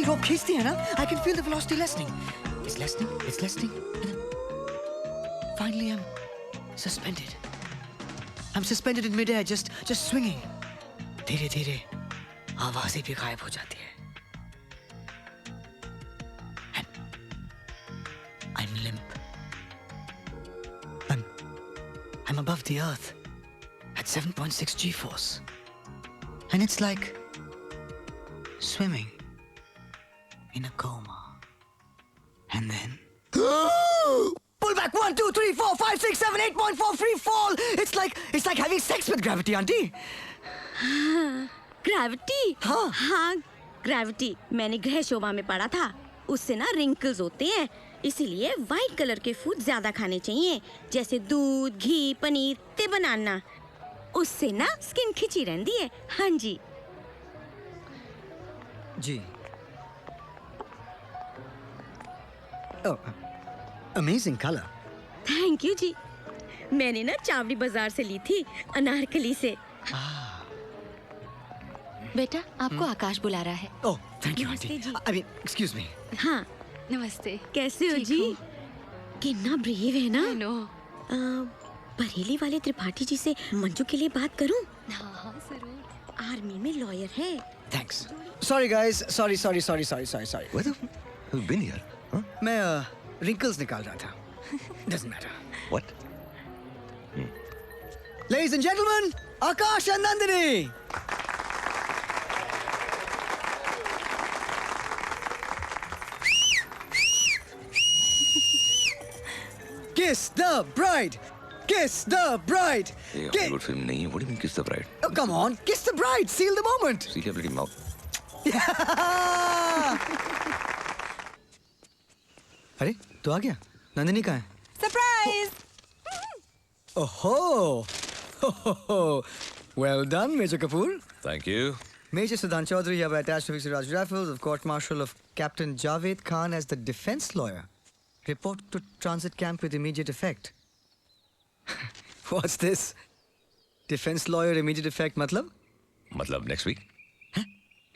रोप खींचती है ना, I can feel the velocity lessening. It's lessening. And then finally I'm suspended. I'm suspended in midair, just swinging. धीरे-धीरे आवाज़ें भी गायब हो जाती है. And I'm limp. I'm above the earth at 7.6 G-force. And it's like swimming in a coma. And then pull back 1, 2, 3, 4, 5, 6, 7, 8.4 free fall. It's like having sex with gravity, auntie. Gravity? हाँ, gravity मैंने ग्रह शोभा में पढ़ा था. उससे ना wrinkles होते हैं, इसीलिए वाइट कलर के फूड ज्यादा खाने चाहिए, जैसे दूध, घी, पनीर, ते बनाना. उससे ना स्किन खिंची रहती है. हाँ जी. जी. Oh, amazing color. Thank you जी. मैंने ना चावड़ी बाजार से ली थी, अनारकली से. बेटा, आपको आकाश बुला रहा है. Oh, thank you, नमस्ते auntie. Ji. I mean, excuse me. हाँ, नमस्ते. कैसे हो ठीक जी? हूँ. कितना ब्रेव है ना. नो. बरेली वाले त्रिपाठी जी से मंजू के लिए बात करूं? हाँ, जरूर. आर्मी में लॉयर है. Thanks. Sorry guys. Sorry. Where the have you been here? Huh? मैं wrinkles निकाल रहा था. Doesn't matter. What? Ladies and gentlemen, Akash and Nandini. Kiss the bride. Kiss the bride. ये हॉलीवुड फिल्म नहीं है. What do you mean kiss the bride? Oh, come on, kiss the bride. Seal the moment. See your bloody mouth. अरे तू आ गया. नंदिनी कहाँ है? Surprise. ओहो. Well done, Major Kapoor. Thank you. Major Siddhant Chaudhary hereby attached to Raj Raffles of Court Martial of Captain Javed Khan as the defense lawyer. Report to transit camp with immediate effect. What's this? Defense lawyer immediate effect मतलब? मतलब next week?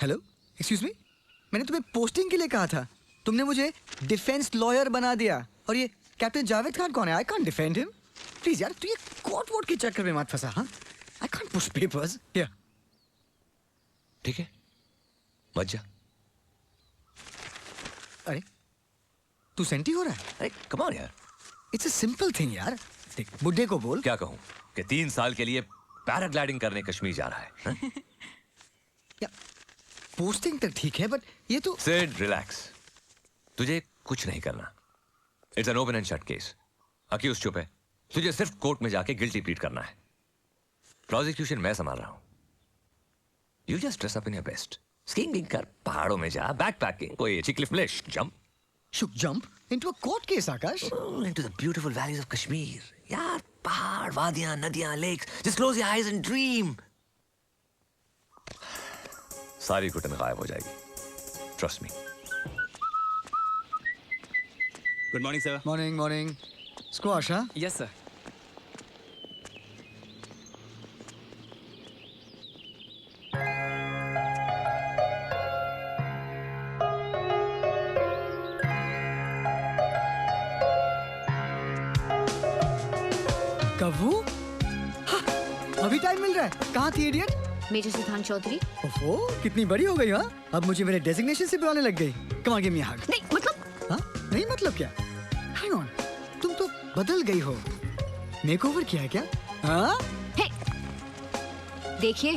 Hello? Excuse me? मैंने तुम्हें posting के लिए कहा था. तुमने मुझे डिफेंस लॉयर बना दिया. और ये कैप्टन जावेद खान कौन है? I can't defend him. Please यार, तू ये कोर्ट वोट के चक्कर में मत फंसा. हाँ? I can't push papers. Here. ठीक है. मत जा. अरे तू सेंटी हो रहा है? अरे come on यार. It's a simple thing यार. देख बुड्ढे को बोल. क्या कहूँ कि 3 साल के लिए पैराग्लाइडिंग करने कश्मीर जा रहा है. या पोस्टिंग तक ठीक है, बट ये तो Sid, relax. तुझे कुछ नहीं करना. It's an open and shut case. Accused चुप है. तुझे सिर्फ कोर्ट में जाके गिल्टी प्लीड करना है. प्रोसिक्यूशन मैं संभाल रहा हूं. You just dress up in your best. Skiing कर, पहाड़ों में जा, बैकपैकिंग, कोई अच्छी क्लिफ मिले, jump. should jump into a court case, Akash. Into the beautiful valleys of Kashmir. यार, पहाड़, वादियां, नदियां, lakes. Just close your eyes and dream. सारी घुटन गायब हो जाएगी. Trust me. Good morning, sir. Morning. Squash, huh? Yes, sir. कबू? हाँ, अभी टाइम मिल रहा है. कहाँ थी इडियट? मेजर सिद्धांत चौधरी. ओहो, कितनी बड़ी हो गई. हाँ, अब मुझे मेरे डेजिग्नेशन से बुलाने लग गई. Come on, give me a hug. नहीं मतलब. हाँ, नहीं मतलब क्या? Hang on, तुम तो बदल गई हो. मेकओवर किया है क्या? हाँ? हे, देखिए,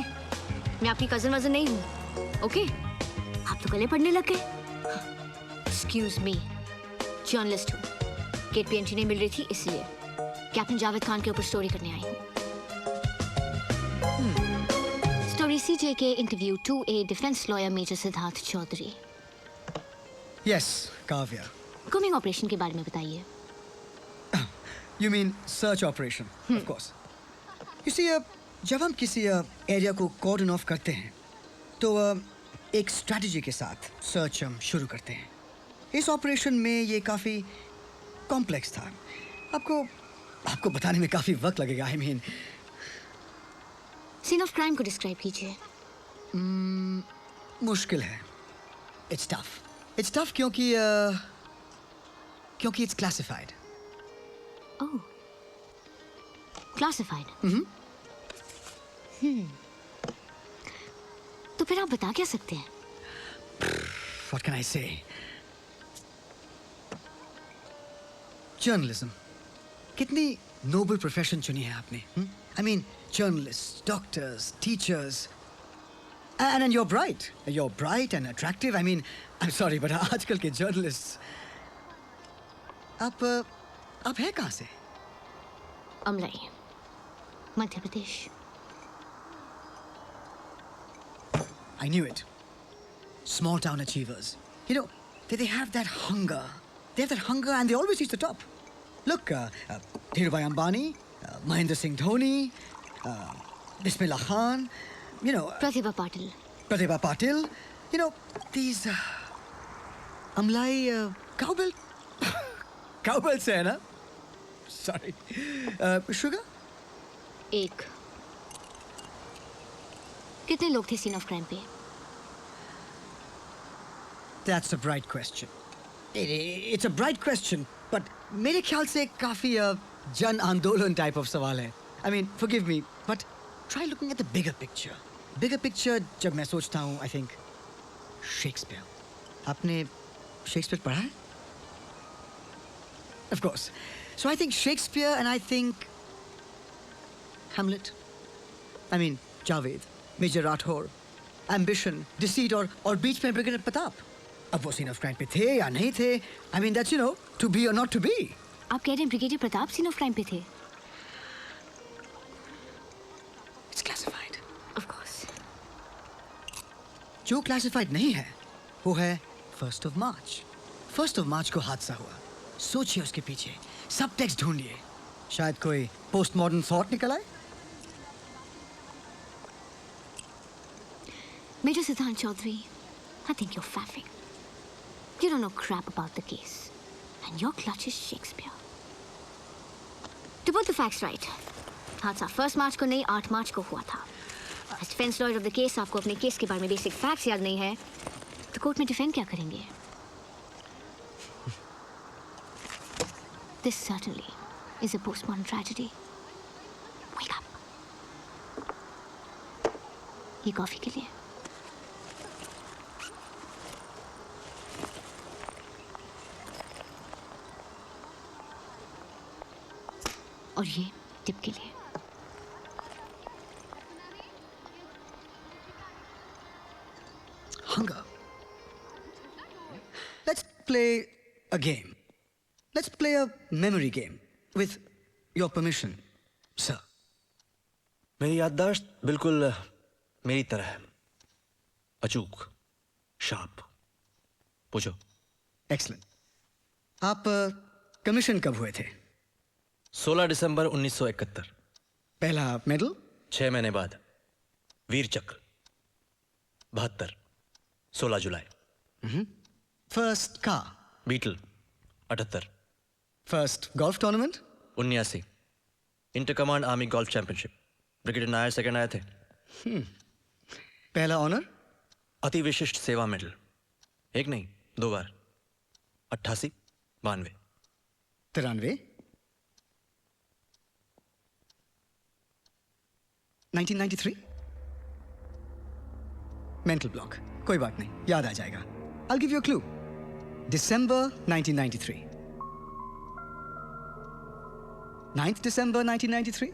मैं आपकी कजन वजन नहीं हूँ. ओके? आप तो गले पड़ने लग गए. एक्सक्यूज मी, जर्नलिस्ट हूँ. गेट पे एंट्री नहीं मिल रही थी, इसलिए कैप्टन जावेद खान के ऊपर स्टोरी करने आई हूँ. स्टोरी सीजे के interview to a defence lawyer major Siddharth Chaudhary. Yes, Kavya. Combing operation के बारे में बताइए. You mean search operation, of course. You see, जब हम किसी एरिया को कॉर्डन ऑफ करते हैं, तो एक स्ट्रैटेजी के साथ सर्च हम शुरू करते हैं. इस ऑपरेशन में ये काफ़ी कॉम्प्लेक्स था. आपको बताने में काफ़ी वक्त लगेगा. I mean, scene of crime को डिस्क्राइब कीजिए. मुश्किल है. It's tough. It's tough क्योंकि it's classified. Oh. Classified. तो फिर आप बता क्या सकते हैं? What can I say? Journalism. कितनी noble profession चुनी है आपने? I mean, journalists, doctors, teachers. And you're bright. You're bright and attractive. I mean, I'm sorry, but आजकल के journalists. आप हैं कहाँ से? Amlai, Madhya Pradesh. I knew it. Small town achievers. You know, they have that hunger. They have that hunger and they always reach the top. Look, Dhirubhai Ambani, Mahendra Singh Dhoni, Bismillah Khan, you know... Pratibha Patil. Pratibha Patil. You know, these... Amlai... cowbell? Cowbell से है ना? Sorry. Sugar? एक. कितने लोग थे scene of crime पे? That's a bright question. It's a bright question, but मेरे ख्याल से काफी जन आंदोलन type of सवाल है. I mean, forgive me, but try looking at the bigger picture. Bigger picture जब मैं सोचता हूँ, I think Shakespeare. आपने Shakespeare पढ़ा है? Of course. So I think Shakespeare and I think Hamlet. I mean, Javed, Major Rathore, Ambition, Deceit और बीच में Brigadier Pratap. अब वो सीन ऑफ क्राइम पे थे या नहीं थे? I mean, that's, you know, to be or not to be. आप कह रहे हैं brigadier Pratap scene of crime पे थे? It's classified. Of course. जो क्लासिफाइड नहीं है वो है 1st of March. 1st of March को हादसा हुआ. सोचिए उसके पीछे सब टेक्स्ट ढूंढिए. शायद कोई पोस्ट मॉडर्न थॉट निकल आए. Major Siddhant Chaudhary, I think you're faffing. You don't know crap about the case. And your clutch is Shakespeare. To put the facts right, हादसा 1 मार्च को नहीं 8 मार्च को हुआ था. As defense lawyer of the case, आपको अपने केस के बारे में बेसिक फैक्ट्स याद नहीं है, तो कोर्ट में डिफेंड क्या करेंगे? This certainly is a postmodern tragedy. Wake up. ये कॉफी के लिए. और ये टिप के लिए. Hunger. Let's play a game. Let's play a memory game. With your permission, sir. मेरी याददाश्त बिल्कुल मेरी तरह है. अचूक, शार्प. पूछो. Excellent. आप कमीशन कब हुए थे? 16 दिसंबर 1971. पहला मेडल? 6 महीने बाद. वीर चक्र. 72. 16 जुलाई. First car? Beetle. 78. First golf tournament? 79. Inter command army golf championship. Brigadier Nair second आए थे. पहला ऑनर? अति विशिष्ट सेवा मेडल. एक नहीं 2 बार. 88, 92. 93? 1993? Mental block. कोई बात नहीं, याद आ जाएगा. I'll give you a clue. December 1993. 9th December 1993?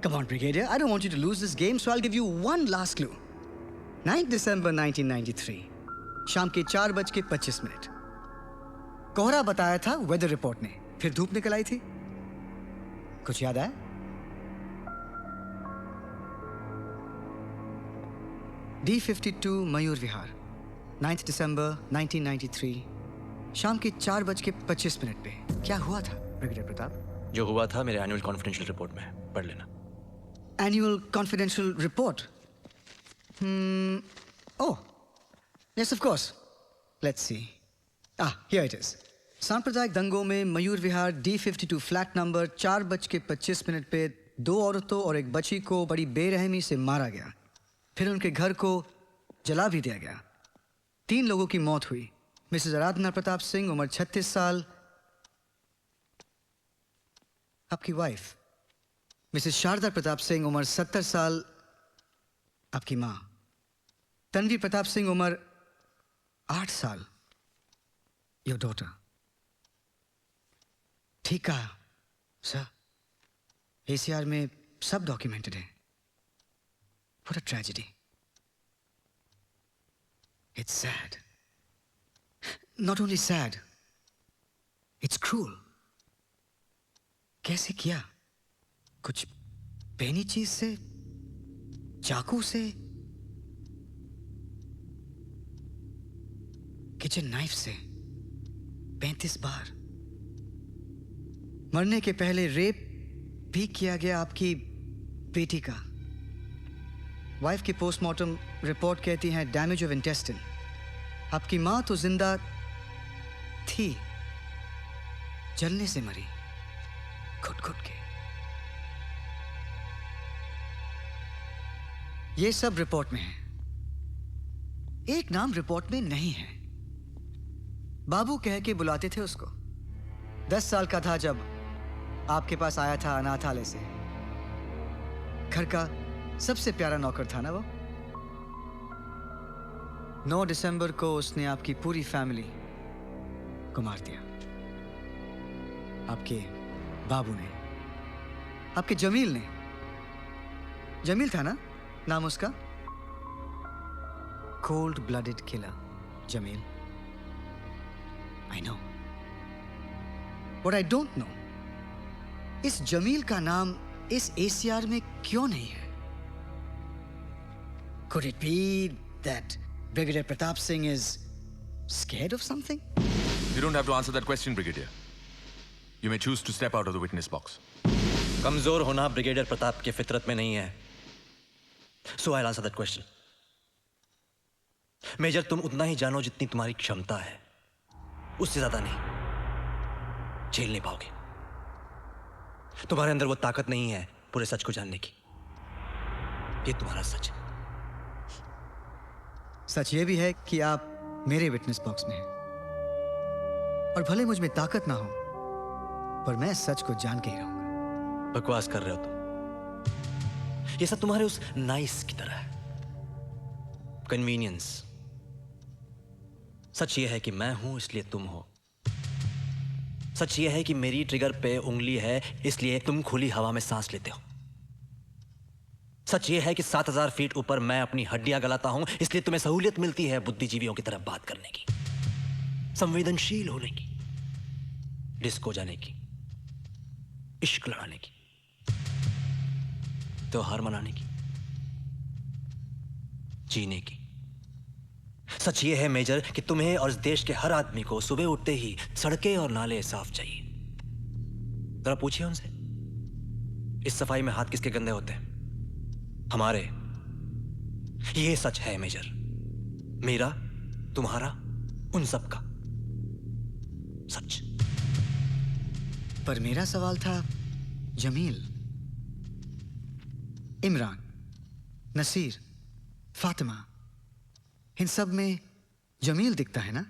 Come on, Brigadier. I don't want you to lose this game, so I'll give you one last clue. 9th December 1993. शाम के 4:25. कोहरा बताया था वेदर रिपोर्ट ने. फिर धूप निकल आई थी. कुछ याद आया? D52 Mayur Vihar. 9th December 1993. शाम के 4:25 पे क्या हुआ था ब्रिगेडियर प्रताप? जो हुआ था मेरे एनुअल कॉन्फिडेंशियल रिपोर्ट में. पढ़ लेना. Annual confidential report. Oh, yes, of course. Let's see. Here it is. सांप्रदायिक दंगों में Mayur Vihar D52 flat number 4:25 पे 2 औरतों और एक बच्ची को बड़ी बेरहमी से मारा गया. फिर उनके घर को जला भी दिया गया. 3 लोगों की मौत हुई। मिसेस आराधना प्रताप सिंह, उम्र 36 साल, आपकी वाइफ। मिसेस शारदा प्रताप सिंह, उम्र 70 साल, आपकी मां। तन्वी प्रताप सिंह, उम्र 8 साल, योर डॉटर। ठीक कहा सर, एसीआर में सब डॉक्यूमेंटेड है। What a tragedy. It's sad. Not only sad, it's cruel. कैसे किया? कुछ पैनी चीज से, चाकू से, किचन नाइफ से 35 बार। मरने के पहले रेप भी किया गया आपकी बेटी का। वाइफ की पोस्टमार्टम रिपोर्ट कहती है डैमेज ऑफ इंटेस्टाइन। आपकी मां तो जिंदा थी, जलने से मरी, घुट घुट के। ये सब रिपोर्ट में है। एक नाम रिपोर्ट में नहीं है। बाबू कह के बुलाते थे उसको। 10 साल का था जब आपके पास आया था अनाथालय से। घर का सबसे प्यारा नौकर था ना वो। 9 दिसंबर को उसने आपकी पूरी फैमिली को मार दिया। आपके बाबू ने, आपके जमील ने। जमील था ना नाम उसका? Cold blooded killer Jameel. I know. What I don't know, इस जमील का नाम इस एसीआर में क्यों नहीं है? Could it be that Brigadier Pratap Singh is scared of something? You don't have to answer that question, Brigadier. You may choose to step out of the witness box. कमजोर होना ब्रिगेडियर प्रताप की फितरत में नहीं है। So I'll answer that question. Major, तुम उतना ही जानो जितनी तुम्हारी क्षमता है, उससे ज्यादा नहीं। झेल नहीं पाओगे। तुम्हारे अंदर वो ताकत नहीं है पूरे सच को जानने की। ये तुम्हारा सच है। सच ये भी है कि आप मेरे विटनेस बॉक्स में हैं। और भले मुझ में ताकत ना हो, पर मैं सच को जान के ही रहूंगा। बकवास कर रहे हो तुम। ये सब तुम्हारे उस नाइस की तरह है, कन्वीनियंस। सच ये है कि मैं हूं इसलिए तुम हो। सच ये है कि मेरी ट्रिगर पे उंगली है इसलिए तुम खुली हवा में सांस लेते हो। सच ये है कि 7000 फीट ऊपर मैं अपनी हड्डियां गलाता हूं इसलिए तुम्हें सहूलियत मिलती है बुद्धिजीवियों की तरह बात करने की, संवेदनशील होने की, डिस्को जाने की, इश्क लड़ाने की, त्योहार मनाने की, जीने की। सच ये है मेजर कि तुम्हें और इस देश के हर आदमी को सुबह उठते ही सड़कें और नाले साफ चाहिए। जरा पूछिए उनसे, इस सफाई में हाथ किसके गंदे होते हैं? हमारे। ये सच है मेजर, मेरा, तुम्हारा, उन सब का सच। पर मेरा सवाल था जमील, इमरान, नसीर, फातिमा, इन सब में जमील दिखता है ना?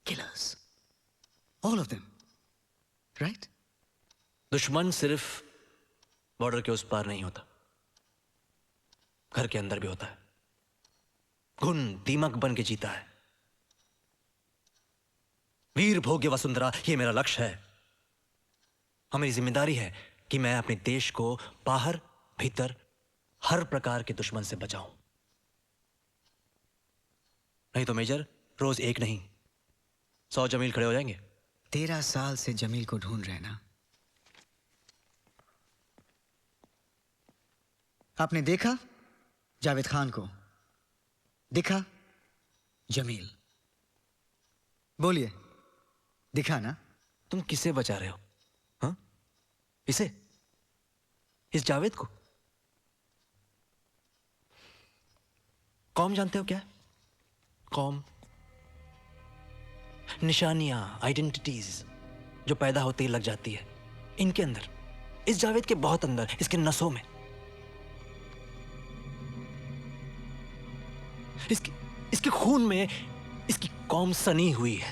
Killers, all of them, right? दुश्मन सिर्फ बॉर्डर के उस पार नहीं होता, घर के अंदर भी होता है। घुन दीमक बन के जीता है। वीर भोग्य वसुंधरा, ये मेरा लक्ष्य है। हमारी जिम्मेदारी है कि मैं अपने देश को बाहर भीतर हर प्रकार के दुश्मन से बचाऊं। नहीं तो मेजर, रोज एक नहीं 100 जमील खड़े हो जाएंगे। 13 साल से जमील को ढूंढ रहे ना। आपने देखा जावेद खान को, दिखा जमील। बोलिए, दिखा ना? तुम किसे बचा रहे हो? हाँ, इसे, इस जावेद को? कौम जानते हो क्या? कौम, निशानियां, आइडेंटिटीज जो पैदा होते ही लग जाती है इनके अंदर, इस जावेद के बहुत अंदर, इसके नसों में। इसके खून में कौम सनी हुई है।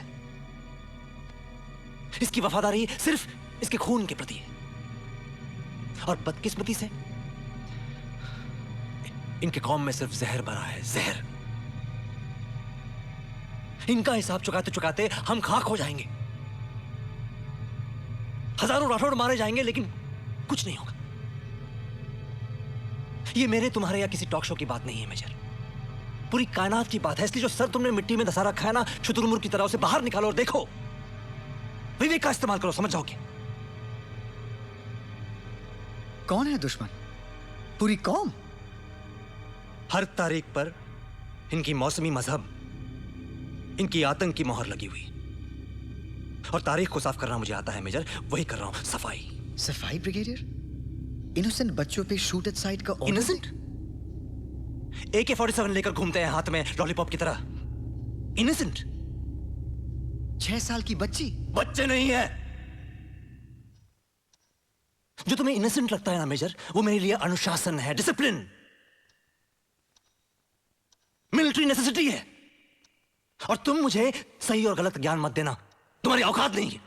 इसकी वफादारी सिर्फ इसके खून के प्रति है, और बदकिस्मती से इनके कौम में सिर्फ जहर भरा है, जहर। इनका हिसाब चुकाते चुकाते हम खाक हो जाएंगे। हजारों राठौड़ मारे जाएंगे, लेकिन कुछ नहीं होगा। ये मेरे, तुम्हारे या किसी टॉक शो की बात नहीं है मेजर, पूरी कायनात की बात है। इसलिए जो सर तुमने मिट्टी में धसा रखा है ना, शुतुरमुर्ग की तरह उसे बाहर निकालो और देखो, विवेक का इस्तेमाल करो, समझ जाओगे। कौन है दुश्मन? पूरी कौम? हर तारीख पर इनकी मौसमी मजहब, इनकी आतंक की मोहर लगी हुई, और तारीख को साफ करना मुझे आता है मेजर, वही कर रहा हूं। सफाई। सफाई ब्रिगेडियर? इनोसेंट बच्चों पे शूट एट साइट का order? इनोसेंट? AK-47 लेकर घूमते हैं हाथ में लॉलीपॉप की तरह। इनोसेंट? 6 साल की बच्ची? बच्चे नहीं है। जो तुम्हें इनोसेंट लगता है ना मेजर, वो मेरे लिए अनुशासन है, डिसिप्लिन, मिलिट्री नेसेसिटी है। और तुम मुझे सही और गलत ज्ञान मत देना, तुम्हारी औकात नहीं है।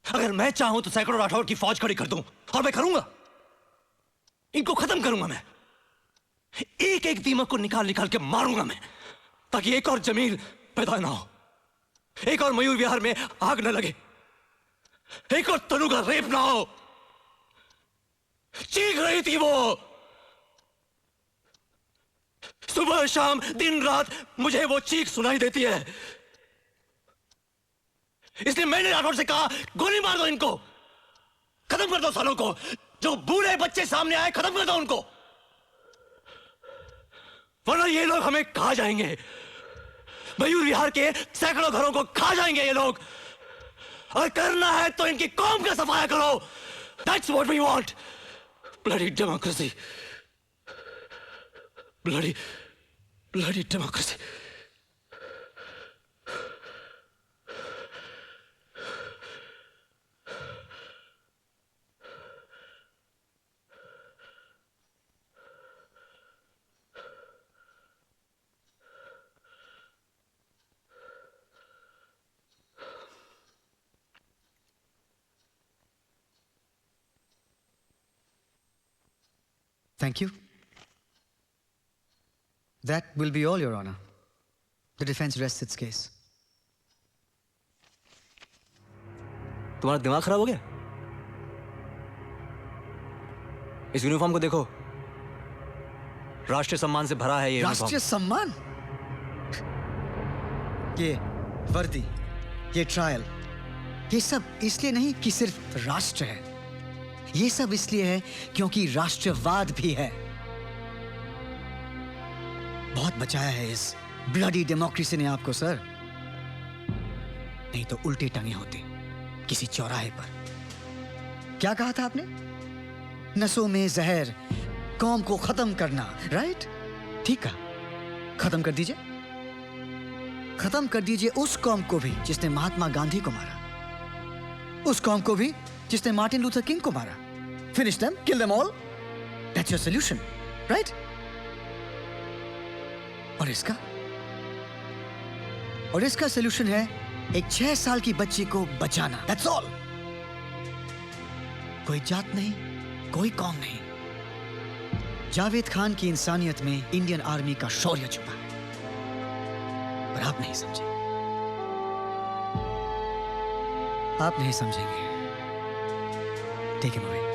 अगर मैं चाहूं तो सैकड़ों राठौड़ की फौज खड़ी कर दूं, और मैं करूंगा। इनको खत्म करूंगा मैं, एक एक दीमक को निकाल निकाल के मारूंगा मैं, ताकि एक और जमील पैदा ना हो, एक और मयूर विहार में आग न लगे, एक और तनु का रेप ना हो। चीख रही थी वो, सुबह शाम दिन रात मुझे वो चीख सुनाई देती है। इसलिए मैंने राठौड़ से कहा, गोली मार दो इनको, खत्म कर दो सालों को। जो बूढ़े बच्चे सामने आए, खत्म कर दो उनको, वरना ये लोग हमें खा जाएंगे। मयूर विहार के सैकड़ों घरों को खा जाएंगे ये लोग। और करना है तो इनकी कौम का सफाया करो। That's what we want. Bloody democracy. Bloody democracy. Thank you. That will be all, Your Honor. The defense rests its case. तुम्हारा दिमाग खराब हो गया? इस यूनिफॉर्म को देखो, राष्ट्रीय सम्मान से भरा है ये राष्ट्रीय सम्मान? ये वर्दी, ये ट्रायल, ये सब इसलिए नहीं कि सिर्फ राष्ट्र है। ये सब इसलिए है क्योंकि राष्ट्रवाद भी है। बहुत बचाया है इस ब्लडी डेमोक्रेसी ने आपको सर, नहीं तो उल्टे टंगे होते किसी चौराहे पर। क्या कहा था आपने? नसों में जहर, कौम को खत्म करना, राइट? ठीक है, खत्म कर दीजिए। खत्म कर दीजिए उस कौम को भी जिसने महात्मा गांधी को मारा, उस कौम को भी जिसने मार्टिन लूथर किंग को मारा। Finish them, kill them all. That's your solution, right? और इसका सॉल्यूशन है एक 6 साल की बच्ची को बचाना। That's all. कोई जात नहीं, कोई कौम नहीं। जावेद खान की इंसानियत में इंडियन आर्मी का शौर्य छुपा है, पर आप नहीं समझे। आप नहीं समझेंगे। Take him away.